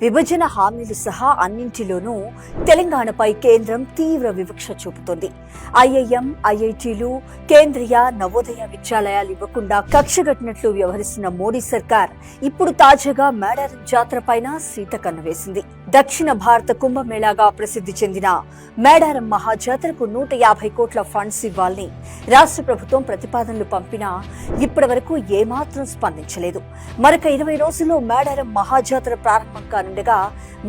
విభజన హామీలు సహా అన్నింటిలోనూ తెలంగాణపై కేంద్రం తీవ్ర వివక్ష చూపుతోంది. ఐఐఎం, ఐఐటీలు, కేంద్రీయ నవోదయ విద్యాలయాలు ఇవ్వకుండా కక్షగట్టినట్లు వ్యవహరిస్తున్న మోడీ సర్కార్ ఇప్పుడు తాజాగా మేడారం జాతరపైన సీతకన్ను వేసింది. దక్షిణ భారత కుంభమేళాగా ప్రసిద్ధి చెందిన మేడారం మహాజాతరకు 150 కోట్ల ఫండ్స్ ఇవ్వాలని రాష్ట్ర ప్రభుత్వం ప్రతిపాదనలు పంపినా ఇప్పటి వరకు ఏమాత్రం స్పందించలేదు. మరొక 20 రోజుల్లో మేడారం మహాజాతర ప్రారంభం కానుండగా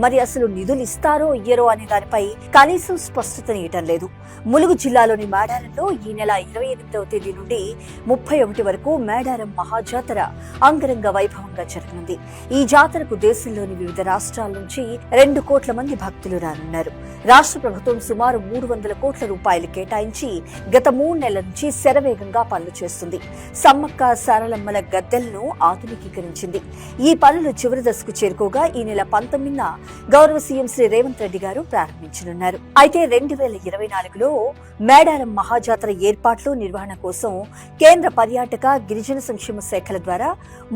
మరి అసలు నిధులు ఇస్తారో ఇయ్యరో అనే దానిపై కనీసం స్పష్టతనియటం లేదు. ములుగు జిల్లాలోని మేడారంలో ఈ నెల 28వ తేదీ నుండి 31 వరకు మేడారం మహాజాతర అంగరంగ వైభవంగా జరగనుంది. ఈ జాతరకు దేశంలోని వివిధ రాష్ట్రాల నుంచి 2 కోట్ల మంది భక్తులు రానున్నారు. రాష్ట్ర ప్రభుత్వం సుమారు 300 కోట్ల రూపాయలు కేటాయించి గత 3 నెలల నుంచి శరవేగంగా పనులు చేస్తుంది. సమ్మక్క సారలమ్మల గద్దెలను ఆధునికీకరించింది. ఈ పనులు చివరి దశకు చేరుకోగా ఈ నెల 19న గౌరవ సీఎం శ్రీ రేవంత్ రెడ్డి గారు ప్రారంభించనున్నారు. అయితే 2024లో మేడారం మహాజాతర ఏర్పాట్లు, నిర్వహణ కోసం కేంద్ర పర్యాటక, గిరిజన సంక్షేమ శాఖల ద్వారా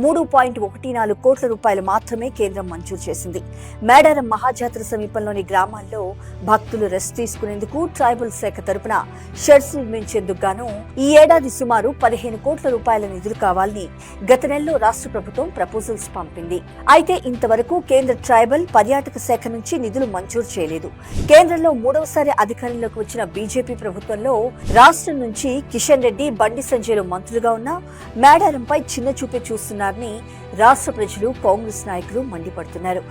3.14 కోట్ల రూపాయలు మాత్రమే కేంద్రం మంజూరు చేసింది. మేడారం మహాజాతర సమీపంలోని గ్రామాల్లో భక్తులు రెస్ట్ తీసుకునేందుకు ట్రైబల్ శాఖ తరపున షెడ్స్ నిర్మించేందుకు గాను ఈ ఏడాది సుమారు 15 కోట్ల రూపాయల నిధులు కావాలని గత నెలలో రాష్ట్ర ప్రభుత్వం ప్రపోజల్స్ పంపింది. అయితే ఇంతవరకు కేంద్ర ట్రైబల్, పర్యాటక శాఖ నుంచి నిధులు మంజూరు చేయలేదు. కేంద్రంలో 3వసారి అధికారంలోకి వచ్చిన బీజేపీ ప్రభుత్వంలో రాష్ట్రం నుంచి కిషన్ రెడ్డి, బండి సంజయ్లు మంత్రులుగా ఉన్న మేడారంపై చిన్న చూపే చూస్తున్నారని రాష్ట్ర ప్రజలు, కాంగ్రెస్ నాయకులు మండిపడుతున్నారు.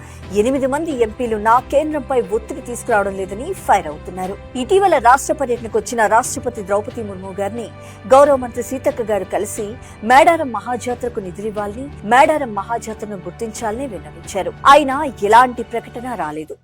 8 మంది ఎంపీలున్నా కేంద్రంపై ఒత్తిడి తీసుకురావడం లేదని ఫైర్ అవుతున్నారు. ఇటీవల రాష్ట్ర పర్యటనకు వచ్చిన రాష్ట్రపతి ద్రౌపది ముర్ము గారిని గౌరవ మంత్రి సీతక్క గారు కలిసి మేడారం మహాజాతరకు నిధులివ్వాలని, మేడారం మహాజాతరను గుర్తించాలని విన్నవించారు. అయినా ఎలాంటి ప్రకటన రాలేదు.